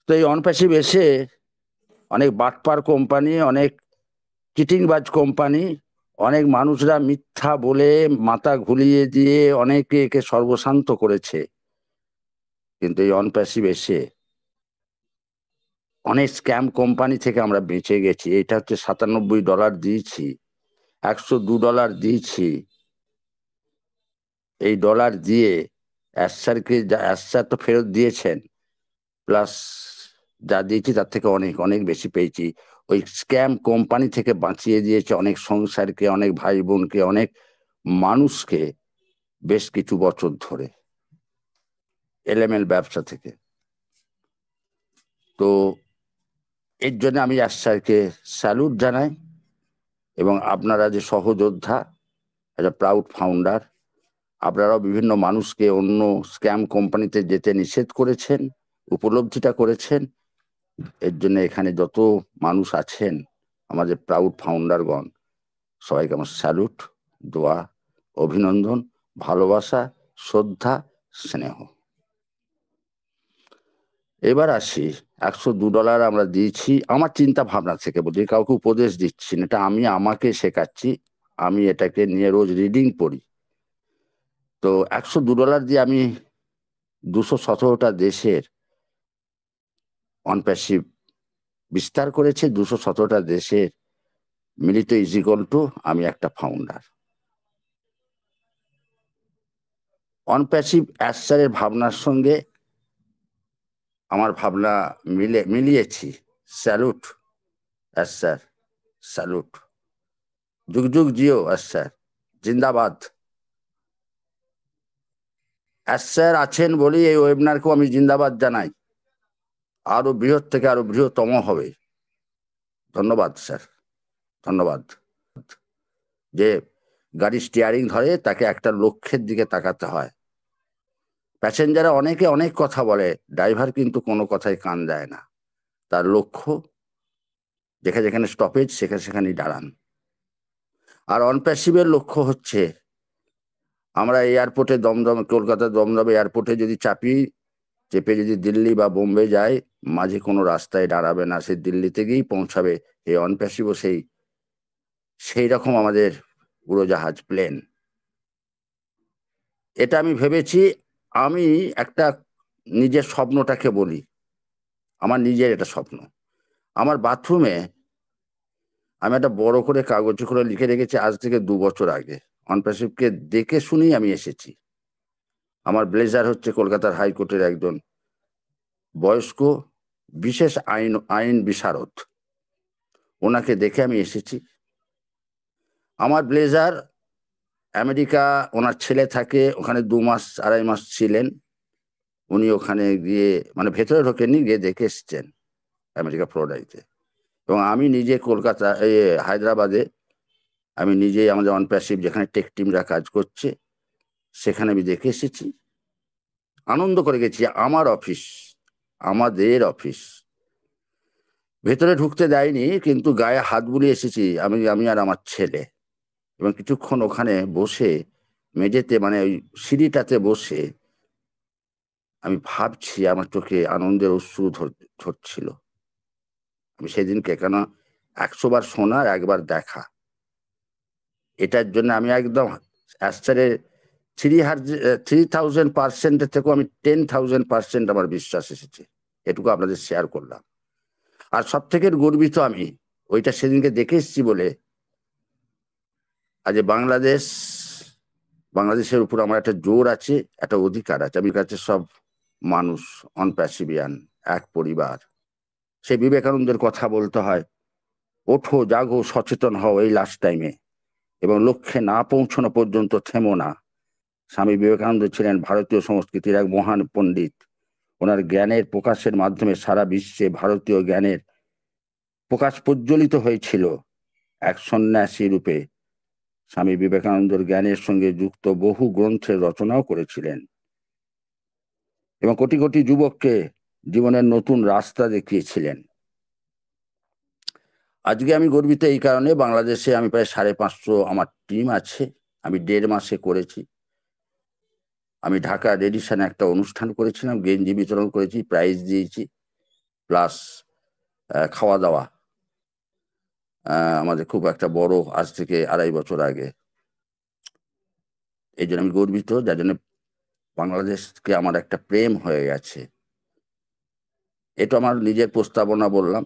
তো এই অনপ্যাসিভ এসে অনেক বাটপার কোম্পানি, অনেক চিটিংবাজ কোম্পানি, অনেক মানুষরা মিথ্যা বলে মাথা ঘুরিয়ে দিয়ে অনেকে একে সর্বশান্ত করেছে। কিন্তু এই অনপ্যাসিভ এসে অনেক স্ক্যাম কোম্পানি থেকে আমরা বেঁচে গেছি। এটা হচ্ছে $97 দিয়েছি, $102 দিয়েছি। এই ডলার দিয়ে অ্যাসারকে, অ্যাসার তো ফেরত দিয়েছেন, প্লাস যা দিয়েছি তার থেকে অনেক অনেক বেশি পেয়েছি। ওই স্ক্যাম কোম্পানি থেকে বাঁচিয়ে দিয়েছে অনেক সংসারকে, অনেক ভাই বোনকে, অনেক মানুষকে বেশ কিছু বছর ধরে এলেমেল ব্যবসা থেকে। তো এর জন্য আমি অ্যাসারকে স্যালুট জানাই। এবং আপনারা যে সহযোদ্ধা, একটা প্রাউড ফাউন্ডার, আপনারাও বিভিন্ন মানুষকে অন্য স্ক্যাম কোম্পানিতে যেতে নিষেধ করেছেন, উপলব্ধিটা করেছেন। এর জন্য এখানে যত মানুষ আছেন আমাদের প্রাউড ফাউন্ডারগণ, সবাইকে আমার স্যালুট, দোয়া, অভিনন্দন, ভালোবাসা, শ্রদ্ধা, স্নেহ। এবার আসি, $102 আমরা দিয়েছি আমার চিন্তা ভাবনা থেকে বলছি, কাউকে উপদেশ দিচ্ছি না, এটা আমি আমাকে শেখাচ্ছি। আমি এটাকে নিয়ে রোজ রিডিং পড়ি। তো $102 দিয়ে আমি 217টা দেশের অনপ্যাসিভ বিস্তার করেছে। 217টা দেশের মিলিত ইজ ইকুয়াল টু আমি একটা ফাউন্ডার। অনপ্যাসিভ অ্যাসারের ভাবনার সঙ্গে আমার ভাবনা মিলিয়েছি। Salute Acer, salute. যুগ যুগ জিও অ্যাসার, জিন্দাবাদ। অ্যাসার আছেন বলেই এই ওয়েবিনারকেও আমি জিন্দাবাদ জানাই। আরো বৃহৎ থেকে আরো বৃহত্তম হবে। ধন্যবাদ স্যার, ধন্যবাদ। যে গাড়ি স্টিয়ারিং ধরে তাকে একটা লক্ষ্যের দিকে তাকাতে হয়। প্যাসেঞ্জাররা অনেকে অনেক কথা বলে, ড্রাইভার কিন্তু কোনো কথায় কান দেয় না। তার লক্ষ্য যেখানে যেখানে স্টপেজ সেখানে সেখানেই দাঁড়ান। আর অনপ্যাসিভের লক্ষ্য হচ্ছে আমরা এয়ারপোর্টে দমদমে, কলকাতার দমদমে এয়ারপোর্টে যদি চাপি, চেপে যদি দিল্লি বা বোম্বে যায়, মাঝে কোনো রাস্তায় দাঁড়াবে না, সে দিল্লিতে গিয়েই পৌঁছাবে। এই অনপ্যাসিভও সেই রকম আমাদের উড়োজাহাজ, প্লেন। এটা আমি ভেবেছি। আমি একটা নিজের স্বপ্নটাকে বলি, আমার নিজের এটা স্বপ্ন। আমার বাথরুমে আমি একটা বড় করে কাগজে করে লিখে রেখেছি আজ থেকে 2 বছর আগে। অনপ্যাসিভকে দেখে শুনেই আমি এসেছি। আমার ব্লেজার হচ্ছে কলকাতার হাইকোর্টের একজন বয়স্ক বিশেষ আইন বিশারদ, ওনাকে দেখে আমি এসেছি। আমার ব্লেজার আমেরিকা, ওনার ছেলে থাকে ওখানে, 2 মাস 2.5 মাস ছিলেন উনি ওখানে গিয়ে, মানে ভেতরে ঢোকেননি, গিয়ে দেখে এসছেন আমেরিকা ফ্লোরিডাতে। এবং আমি নিজে কলকাতা, হায়দ্রাবাদে আমি নিজেই আমাদের অনপ্যাসিভ যেখানে টেক টিমরা কাজ করছে সেখানে আমি দেখে এসেছি, আনন্দ করে গেছি। আমার অফিস, আমাদের অফিস ভেতরে ঢুকতে দেয়নি, কিন্তু গায়ে হাত বুলিয়ে এসেছি আমি আমি আর আমার ছেলে। এবং কিছুক্ষণ ওখানে বসে মেঝেতে, মানে ওই সিঁড়িটাতে বসে আমি ভাবছি, আমার চোখে আনন্দের অশ্রু ঝরছিল। আমি সেদিনকে, কেন 100 বার শোনার 1বার দেখা, এটার জন্য আমি একদম অ্যাস্টারের 3000% থেকেও আমি 10,000% আমার বিশ্বাস এসেছে। এটুকু আপনাদের শেয়ার করলাম। আর সব থেকে গর্বিত আমি ওইটা সেদিনকে দেখে এসেছি বলে। আজ বাংলাদেশের উপর আমার একটা জোর আছে, একটা অধিকার আছে। আমি কাছে সব মানুষ অনপ্যাসিভিয়ান, এক পরিবার। সেই বিবেকানন্দের কথা বলতে হয়, ওঠো জাগো সচেতন হও এই লাস্ট টাইমে, এবং লক্ষ্যে না পৌঁছানো পর্যন্ত থেমো না। স্বামী বিবেকানন্দ ছিলেন ভারতীয় সংস্কৃতির এক মহান পণ্ডিত। ওনার জ্ঞানের প্রকাশের মাধ্যমে সারা বিশ্বে ভারতীয় জ্ঞানের প্রকাশ প্রজ্বলিত হয়েছিল। এক সন্ন্যাসী রূপে স্বামী বিবেকানন্দর জ্ঞানের সঙ্গে যুক্ত বহু গ্রন্থের রচনাও করেছিলেন এবং কোটি কোটি যুবককে জীবনের নতুন রাস্তা দেখিয়েছিলেন। আজকে আমি গর্বিত এই কারণে, বাংলাদেশে আমি প্রায় 550 আমার টিম আছে। আমি 1.5 মাসে করেছি। আমি ঢাকা রেডিশনে একটা অনুষ্ঠান করেছিলাম, গেঞ্জি বিতরণ করেছি, প্রাইজ দিয়েছি। প্লাস খাওয়া দাওয়া আমাদের খুব একটা বড়, আজ থেকে 2.5 বছর আগে। এই জন্য আমি গর্বিত, যার জন্য বাংলাদেশকে আমার একটা প্রেম হয়ে গেছে। এটা আমার নিজের প্রস্তাবনা বললাম।